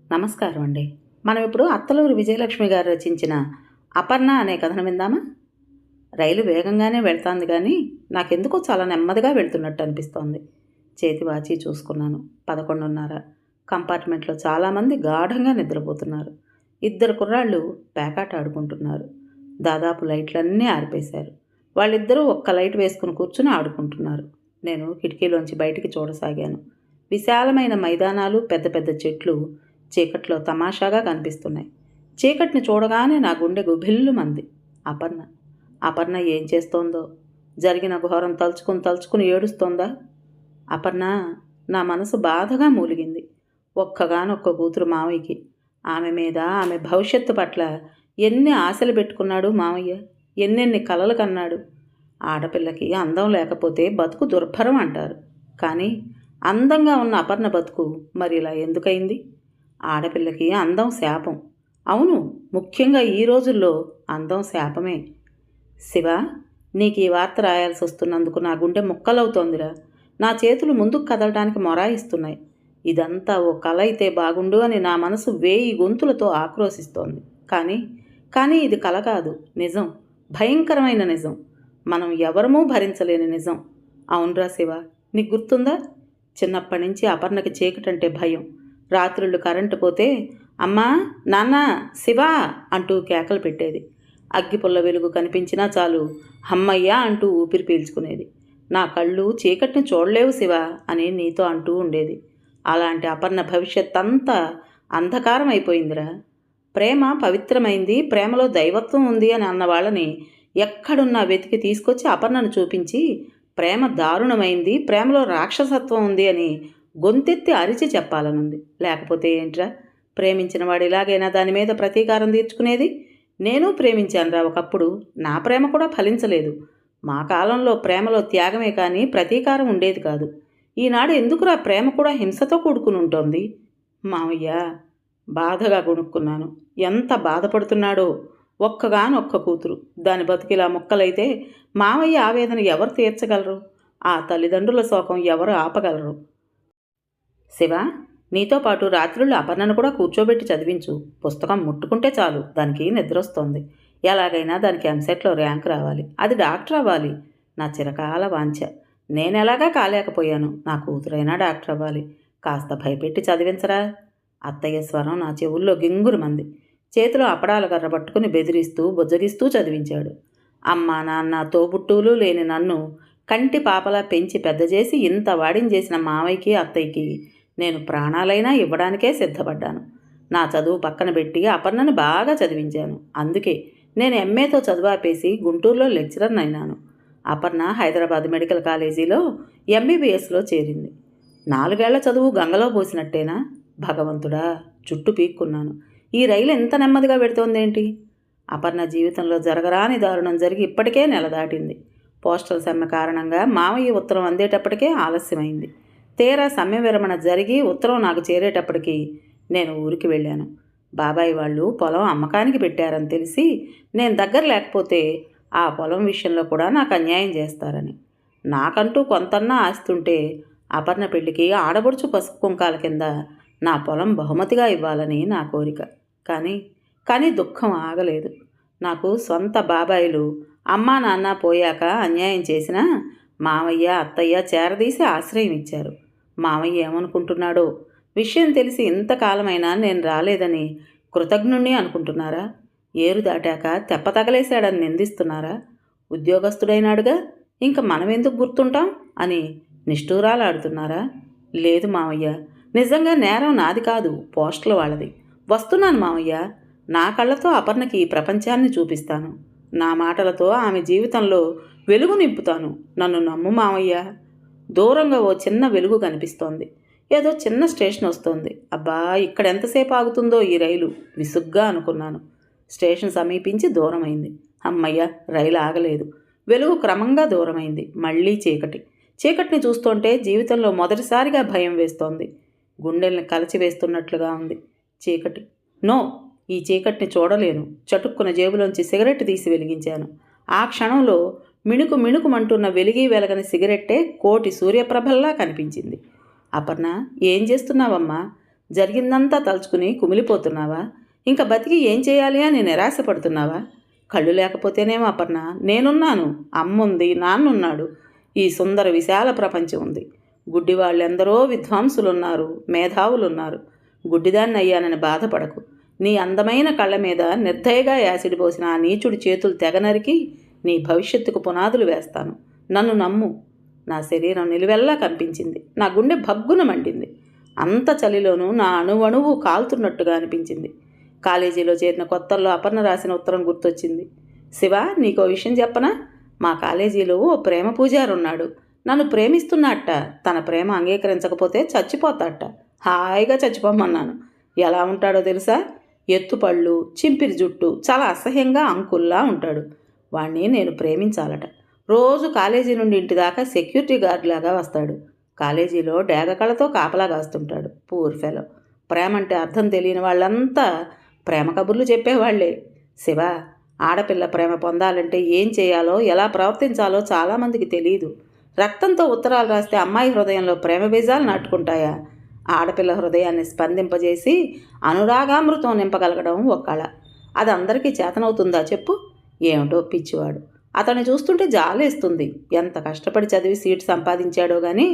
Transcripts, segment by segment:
నమస్కారం అండి. మనం ఇప్పుడు అత్తలూరి విజయలక్ష్మి గారు రచించిన 'అపర్ణ' అనే కథను విందామా? రైలు వేగంగానే వెళ్తాంది గానీ నాకెందుకో చాలా నెమ్మదిగా వెళ్తున్నట్టు అనిపిస్తోంది. చేతి వాచీ చూసుకున్నాను. 11:30. కంపార్ట్మెంట్లో చాలామంది గాఢంగా నిద్రపోతున్నారు. ఇద్దరు కుర్రాళ్ళు పేకాట ఆడుకుంటున్నారు. దాదాపు లైట్లన్నీ ఆర్పేశారు. వాళ్ళిద్దరూ ఒక్క లైట్ వేసుకుని కూర్చుని ఆడుకుంటున్నారు. నేను కిటికీలోంచి బయటికి చూడసాగాను. విశాలమైన మైదానాలు, పెద్ద పెద్ద చెట్లు చీకట్లో తమాషాగా కనిపిస్తున్నాయి. చీకటిని చూడగానే నా గుండె గుభిల్లుమంది. అపర్ణ అపర్ణ ఏం చేస్తోందో? జరిగిన ఘోరం తలుచుకుని తలుచుకుని ఏడుస్తోందా? అపర్ణ. నా మనసు బాధగా మూలిగింది. ఒక్కగానొక్క కూతురు మావయ్యకి. ఆమె మీద, ఆమె భవిష్యత్తు పట్ల ఎన్ని ఆశలు పెట్టుకున్నాడు మావయ్య. ఎన్నెన్ని కలలు కన్నాడు. ఆడపిల్లకి అందం లేకపోతే బతుకు దుర్భరం అంటారు. కానీ అందంగా ఉన్న అపర్ణ బతుకు మరి ఇలా ఎందుకయింది? ఆడపిల్లకి అందం శాపం. అవును, ముఖ్యంగా ఈ రోజుల్లో అందం శాపమే. శివ, నీకు ఈ వార్త రాయాల్సి వస్తున్నందుకు నా గుండె ముక్కలవుతోందిరా. నా చేతులు ముందుకు కదలడానికి మొరాయిస్తున్నాయి. ఇదంతా ఓ కల అయితే బాగుండు అని నా మనసు 1000 గొంతులతో ఆక్రోశిస్తోంది. కానీ ఇది కల కాదు, నిజం. భయంకరమైన నిజం. మనం ఎవరమూ భరించలేని నిజం. అవునరా శివ, నీకు గుర్తుందా? చిన్నప్పటి నుంచి అపర్ణకి చీకటంటే భయం. రాత్రుళ్ళు కరెంటు పోతే అమ్మా, నాన్న, శివ అంటూ కేకలు పెట్టేది. అగ్గిపుల్ల వెలుగు కనిపించినా చాలు హమ్మయ్యా అంటూ ఊపిరి పీల్చుకునేది. నా కళ్ళు చీకటిని చూడలేవు శివ అని నీతో అంటూ ఉండేది. అలాంటి అపర్ణ భవిష్యత్ అంతా అంధకారం అయిపోయిందిరా. ప్రేమ పవిత్రమైంది, ప్రేమలో దైవత్వం ఉంది అని అన్న వాళ్ళని ఎక్కడున్నా వెతికి తీసుకొచ్చి అపర్ణను చూపించి, ప్రేమ దారుణమైంది, ప్రేమలో రాక్షసత్వం ఉంది అని గొంతెత్తి అరిచి చెప్పాలనుంది. లేకపోతే ఏంట్రా, ప్రేమించిన వాడు ఇలాగైనా దాని మీద ప్రతీకారం తీర్చుకునేది? నేను ప్రేమించానురా ఒకప్పుడు. నా ప్రేమ కూడా ఫలించలేదు. మా కాలంలో ప్రేమలో త్యాగమే కానీ ప్రతీకారం ఉండేది కాదు. ఈనాడు ఎందుకురా ప్రేమ కూడా హింసతో కూడుకుని ఉంటోంది? మావయ్య, బాధగా కొనుక్కున్నాను. ఎంత బాధపడుతున్నాడో. ఒక్కగానొక్క కూతురు, దాని బతికిలా మొక్కలైతే మావయ్య ఆవేదన ఎవరు తీర్చగలరు? ఆ తల్లిదండ్రుల శోకం ఎవరు ఆపగలరు? శివ, నీతో పాటు రాత్రుళ్ళు అపర్ణను కూడా కూర్చోబెట్టి చదివించు. పుస్తకం ముట్టుకుంటే చాలు దానికి నిద్రొస్తోంది. ఎలాగైనా దానికి ఎంసెట్లో ర్యాంక్ రావాలి, అది డాక్టర్ అవ్వాలి. నా చిరకాల వాంఛ. నేనెలాగా కాలేకపోయాను. నా కూతురైనా డాక్టర్ అవ్వాలి. కాస్త భయపెట్టి చదివించరా. అత్తయ్య స్వరం నా చెవుల్లో గింగురుమంది. చేతిలో అప్పడాల కర్ర పట్టుకుని బెదిరిస్తూ బుజ్జగిస్తూ చదివించాడు. అమ్మ, నాన్న, తోబుట్టువులు లేని నన్ను కంటి పాపలా పెంచి పెద్ద చేసి ఇంత వాడించేసిన మావయ్యకి, అత్తయ్యకి నేను ప్రాణాలైనా ఇవ్వడానికే సిద్ధపడ్డాను. నా చదువు పక్కన పెట్టి అపర్ణని బాగా చదివించాను. అందుకే నేను ఎంఏతో చదువాపేసి గుంటూరులో లెక్చరర్ అయినాను. అపర్ణ హైదరాబాద్ మెడికల్ కాలేజీలో ఎంబీబీఎస్లో చేరింది. 4 ఏళ్ల చదువు గంగలో పోసినట్టేనా? భగవంతుడా, చుట్టూ పీక్కున్నాను. ఈ రైలు ఎంత నెమ్మదిగా పెడుతోందేంటి? అపర్ణ జీవితంలో జరగరాని దారుణం జరిగి ఇప్పటికే నెల దాటింది. పోస్టల్ సమ్మె కారణంగా మావయ్య ఉత్తరం అందేటప్పటికే ఆలస్యమైంది. తీరా సమ్మె విరమణ జరిగి ఉత్తరం నాకు చేరేటప్పటికి నేను ఊరికి వెళ్ళాను. బాబాయ్ వాళ్ళు పొలం అమ్మకానికి పెట్టారని తెలిసి నేను దగ్గర లేకపోతే ఆ పొలం విషయంలో కూడా నాకు అన్యాయం చేస్తారని. నాకంటూ కొంతన్నా ఆస్తుంటే అపర్ణ పెళ్లికి ఆడబడుచు పసుపు కుంకాల కింద నా పొలం బహుమతిగా ఇవ్వాలని నా కోరిక. కానీ దుఃఖం ఆగలేదు. నాకు సొంత బాబాయిలు అమ్మా నాన్న పోయాక అన్యాయం చేసినా మావయ్య, అత్తయ్య చేరదీసి ఆశ్రయం ఇచ్చారు. మావయ్య ఏమనుకుంటున్నాడో? విషయం తెలిసి ఇంతకాలమైనా నేను రాలేదని కృతజ్ఞుణ్ణి అనుకుంటున్నారా? ఏరు దాటాక తెప్ప తగలేశాడని నిందిస్తున్నారా? ఉద్యోగస్తుడైనాడుగా ఇంక మనమెందుకు గుర్తుంటాం అని నిష్ఠూరాలాడుతున్నారా? లేదు మావయ్య, నిజంగా నేరం నాది కాదు, పోస్టుల వాళ్ళది. వస్తున్నాను మావయ్య. నా కళ్ళతో అపర్ణకి ఈ ప్రపంచాన్ని చూపిస్తాను. నా మాటలతో ఆమె జీవితంలో వెలుగు నింపుతాను. నన్ను నమ్ము మావయ్య. దూరంగా ఓ చిన్న వెలుగు కనిపిస్తోంది. ఏదో చిన్న స్టేషన్ వస్తోంది. అబ్బా, ఇక్కడ ఎంతసేపు ఆగుతుందో ఈ రైలు విసుగ్గా అనుకున్నాను. స్టేషన్ సమీపించి దూరమైంది. అమ్మయ్య, రైలు ఆగలేదు. వెలుగు క్రమంగా దూరమైంది. మళ్ళీ చీకటిని చూస్తుంటే జీవితంలో మొదటిసారిగా భయం వేస్తోంది. గుండెల్ని కలచివేస్తున్నట్లుగా ఉంది. చీకటి. నో, ఈ చీకటిని చూడలేను. చటుక్కున జేబులోంచి సిగరెట్ తీసి వెలిగించాను. ఆ క్షణంలో మిణుకుమంటున్న వెలిగి వెలగని సిగరెట్టే కోటి సూర్యప్రభల్లా కనిపించింది. అపర్ణ, ఏం చేస్తున్నావమ్మా? జరిగిందంతా తలుచుకుని కుమిలిపోతున్నావా? ఇంకా బతికి ఏం చేయాలి అని నిరాశపడుతున్నావా? కళ్ళు లేకపోతేనేమో అపర్ణ, నేనున్నాను, అమ్ముంది, నాన్నున్నాడు, ఈ సుందర విశాల ప్రపంచం ఉంది. గుడ్డి వాళ్ళెందరో విద్వాంసులున్నారు, మేధావులున్నారు. గుడ్డిదాన్ని అయ్యానని బాధపడకు. నీ అందమైన కళ్ళ మీద నిర్దయగా యాసిడ్ పోసిన ఆ నీచుడి చేతులు తెగనరికి నీ భవిష్యత్తుకు పునాదులు వేస్తాను. నన్ను నమ్ము. నా శరీరం నిలువెల్లా కంపించింది. నా గుండె భగ్గున మండింది. అంత చలిలోనూ నా అణువణువు కాలుతున్నట్టుగా అనిపించింది. కాలేజీలో చేరిన కొత్తల్లో అపర్ణ రాసిన ఉత్తరం గుర్తొచ్చింది. శివ, నీకో విషయం చెప్పనా? మా కాలేజీలో ఓ ప్రేమ పూజారి ఉన్నాడు. నన్ను ప్రేమిస్తున్నట్ట. తన ప్రేమ అంగీకరించకపోతే చచ్చిపోతాట. హాయిగా చచ్చిపోమన్నాను. ఎలా ఉంటాడో తెలుసా? ఎత్తుపళ్ళు, చింపిరి జుట్టు, చాలా అసహ్యంగా అంకుల్లా ఉంటాడు. వాణ్ణి నేను ప్రేమించాలట. రోజు కాలేజీ నుండి ఇంటి దాకా సెక్యూరిటీ గార్డ్ లాగా వస్తాడు. కాలేజీలో డేగ కళ్ళతో కాపలా కాస్తుంటాడు. Poor fellow. ప్రేమంటే అర్థం తెలియని వాళ్ళంతా ప్రేమ కబుర్లు చెప్పేవాళ్లే. శివ, ఆడపిల్ల ప్రేమ పొందాలంటే ఏం చేయాలో, ఎలా ప్రవర్తించాలో చాలామందికి తెలియదు. రక్తంతో ఉత్తరాలు రాస్తే అమ్మాయి హృదయంలో ప్రేమ బీజాలు నాటుకుంటాయా? ఆడపిల్ల హృదయాన్ని స్పందింపజేసి అనురాగామృతం నింపగలగడం ఒక కళ. అది అందరికీ చేతనవుతుందా చెప్పు? ఏమిటో పిచ్చివాడు. అతన్ని చూస్తుంటే జాలేస్తుంది. ఎంత కష్టపడి చదివి సీటు సంపాదించాడో కానీ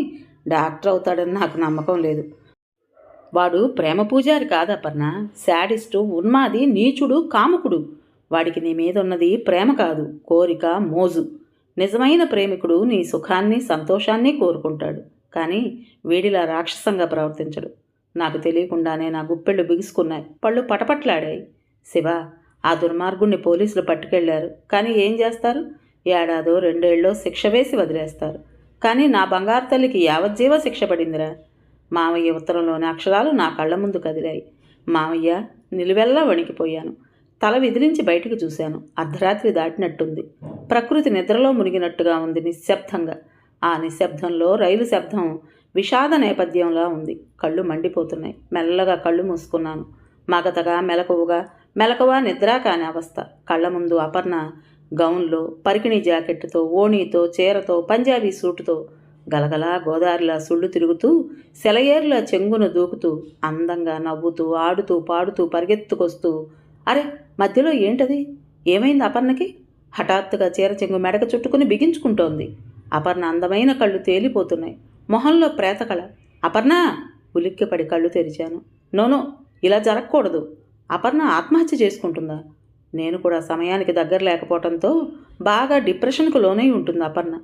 డాక్టర్ అవుతాడని నాకు నమ్మకం లేదు. వాడు ప్రేమ పూజారి కాదపర్ణ. శాడిస్టు, ఉన్మాది, నీచుడు, కాముకుడు. వాడికి నీ మీద ఉన్నది ప్రేమ కాదు, కోరిక, మోజు. నిజమైన ప్రేమికుడు నీ సుఖాన్ని, సంతోషాన్ని కోరుకుంటాడు. కానీ వీడిలా రాక్షసంగా ప్రవర్తించడు. నాకు తెలియకుండానే నా గుప్పెళ్ళు బిగుసుకున్నాయి, పళ్ళు పటపట్లాడాయి. శివ, ఆ దుర్మార్గుణ్ణి పోలీసులు పట్టుకెళ్లారు. కానీ ఏం చేస్తారు? ఏడాదో 2 ఏళ్ళో శిక్ష వేసి వదిలేస్తారు. కానీ నా బంగారు తల్లికి యావజ్జీవ శిక్ష పడిందిరా. మామయ్య ఉత్తరంలోని అక్షరాలు నా కళ్ళ ముందు కదిలాయి. మామయ్య, నిలువెల్లా వణికిపోయాను. తల విదిలించి బయటికి చూశాను. అర్ధరాత్రి దాటినట్టుంది. ప్రకృతి నిద్రలో మునిగినట్టుగా ఉంది నిశ్శబ్దంగా. ఆ నిశ్శబ్దంలో రైలు శబ్దం విషాద నేపథ్యంలా ఉంది. కళ్ళు మండిపోతున్నాయి. మెల్లగా కళ్ళు మూసుకున్నాను. మగతగా, మెలకువా నిద్ర కాని అవస్థ. కళ్ళ ముందు అపర్ణ గౌన్లో, పరికిణీ జాకెట్తో, ఓణీతో, చీరతో, పంజాబీ సూటుతో గలగలా గోదారిలా సుళ్ళు తిరుగుతూ, సెలయేరులా చెంగున దూకుతూ, అందంగా నవ్వుతూ, ఆడుతూ, పాడుతూ, పరిగెత్తుకొస్తూ. అరే, మధ్యలో ఏంటది? ఏమైంది అపర్ణకి? హఠాత్తుగా చీర చెంగు మెడక చుట్టుకుని బిగించుకుంటోంది. అపర్ణ అందమైన కళ్ళు తేలిపోతున్నాయి. మొహంలో ప్రేతకళ. అపర్ణ! ఉలిక్కిపడి కళ్ళు తెరిచాను. నోనో, ఇలా జరగకూడదు. అపర్ణ ఆత్మహత్య చేసుకుంటుందా? నేను కూడా సమయానికి దగ్గర లేకపోవడంతో బాగా డిప్రెషన్కు లోనై ఉంటుంది అపర్ణ.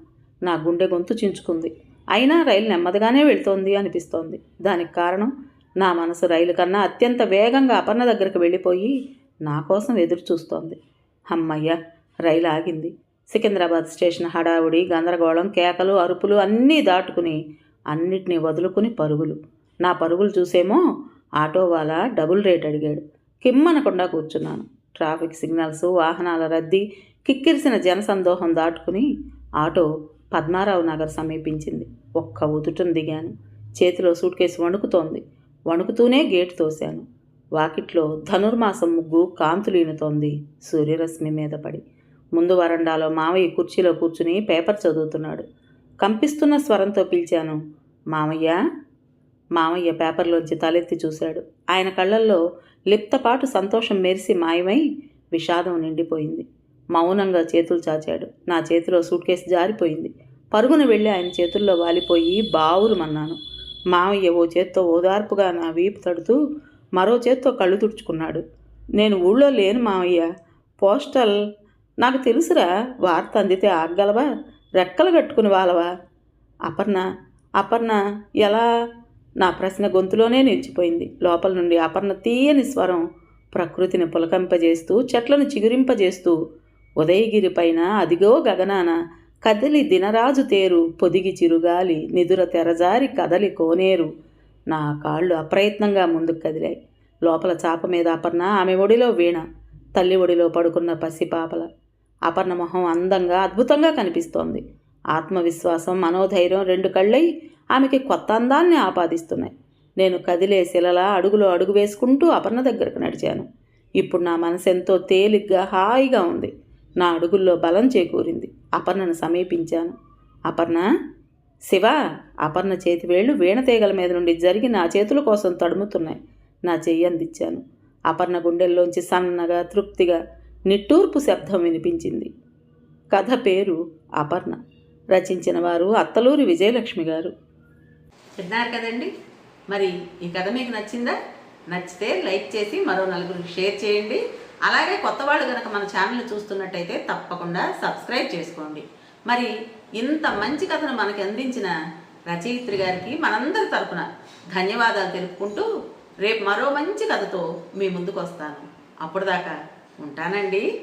నా గుండె గొంతు చించుకుంది. అయినా రైలు నెమ్మదిగానే వెళ్తోంది అనిపిస్తోంది. దానికి కారణం, నా మనసు రైలు కన్నా అత్యంత వేగంగా అపర్ణ దగ్గరకు వెళ్ళిపోయి నా కోసం ఎదురు చూస్తోంది. అమ్మయ్య, రైలు ఆగింది. సికింద్రాబాద్ స్టేషన్ హడావుడి, గందరగోళం, కేకలు, అరుపులు అన్నీ దాటుకుని, అన్నిటినీ వదులుకుని పరుగులు. నా పరుగులు చూసేమో ఆటో వాళ్ళ డబుల్ రేట్ అడిగాడు. కిమ్మనకుండా కూర్చున్నాను. ట్రాఫిక్ సిగ్నల్స్, వాహనాల రద్దీ, కిక్కిరిసిన జనసందోహం దాటుకుని ఆటో పద్మారావు నగర్ సమీపించింది. ఒక్క ఉదుటను దిగాను. చేతిలో సూట్ కేసు వణుకుతోంది. వణుకుతూనే గేటు తోశాను. వాకిట్లో ధనుర్మాసం ముగ్గు కాంతులీనుతోంది సూర్యరశ్మి మీద పడి. ముందు వరండాలో మావయ్య కుర్చీలో కూర్చుని పేపర్ చదువుతున్నాడు. కంపిస్తున్న స్వరంతో పిలిచాను, మామయ్య. మామయ్య పేపర్లోంచి తలెత్తి చూశాడు. ఆయన కళ్ళల్లో లిప్తపాటు సంతోషం మెరిసి మాయమై విషాదం నిండిపోయింది. మౌనంగా చేతులు చాచాడు. నా చేతిలో సూట్ కేసు జారిపోయింది. పరుగున వెళ్ళి ఆయన చేతుల్లో వాలిపోయి బావురుమన్నాను. మామయ్య ఓ చేత్తో ఓదార్పుగా నా వీపు తడుతూ మరో చేత్తో కళ్ళు తుడుచుకున్నాడు. నేను ఊళ్ళో లేను మామయ్య. పోస్టల్. నాకు తెలుసురా, వార్త అందితే ఆగలవా? రెక్కలు కట్టుకుని వాళ్ళవా? అపర్ణ ఎలా? నా ప్రశ్న గొంతులోనే నిలిచిపోయింది. లోపల నుండి అపర్ణ తీయని స్వరం ప్రకృతిని పులకంపజేస్తూ, చెట్లను చిగురింపజేస్తూ, ఉదయగిరి పైన అదిగో గగనాన కదిలి దినరాజు తేరు, పొదిగి చిరుగాలి, నిదుర తెరజారి కదలి కోనేరు. నా కాళ్ళు అప్రయత్నంగా ముందుకు కదిలాయి. లోపల చాప మీద అపర్ణ, ఆమె ఒడిలో వీణ, తల్లి ఒడిలో పడుకున్న పసిపాపల. అపర్ణ మొహం అందంగా, అద్భుతంగా కనిపిస్తోంది. ఆత్మవిశ్వాసం, మనోధైర్యం 2 కళ్ళై ఆమెకి కొత్త అందాన్ని ఆపాదిస్తున్నాయి. నేను కదిలే శిలలా అడుగులో అడుగు వేసుకుంటూ అపర్ణ దగ్గరకు నడిచాను. ఇప్పుడు నా మనసు ఎంతో తేలిగ్గా, హాయిగా ఉంది. నా అడుగుల్లో బలం చేకూరింది. అపర్ణను సమీపించాను. అపర్ణ. శివ, అపర్ణ చేతి వేళ్లు వీణతీగల మీద నుండి జరిగి నా చేతుల కోసం తడుముతున్నాయి. నా చెయ్యి అందించాను. అపర్ణ గుండెల్లోంచి సన్నగా తృప్తిగా నిట్టూర్పు శబ్దం వినిపించింది. కథ పేరు అపర్ణ. రచించిన వారు అత్తలూరి విజయలక్ష్మి గారు. విన్నారు కదండి. మరి ఈ కథ మీకు నచ్చిందా? నచ్చితే లైక్ చేసి మరో నలుగురికి షేర్ చేయండి. అలాగే కొత్త వాళ్ళు కనుక మన ఛానల్ చూస్తున్నట్టయితే తప్పకుండా సబ్స్క్రైబ్ చేసుకోండి. మరి ఇంత మంచి కథను మనకి అందించిన రచయిత్రి గారికి మనందరి తరపున ధన్యవాదాలు తెలుపుకుంటూ రేపు మరో మంచి కథతో మీ ముందుకు వస్తాను. అప్పుడు దాకా ఉంటానండి.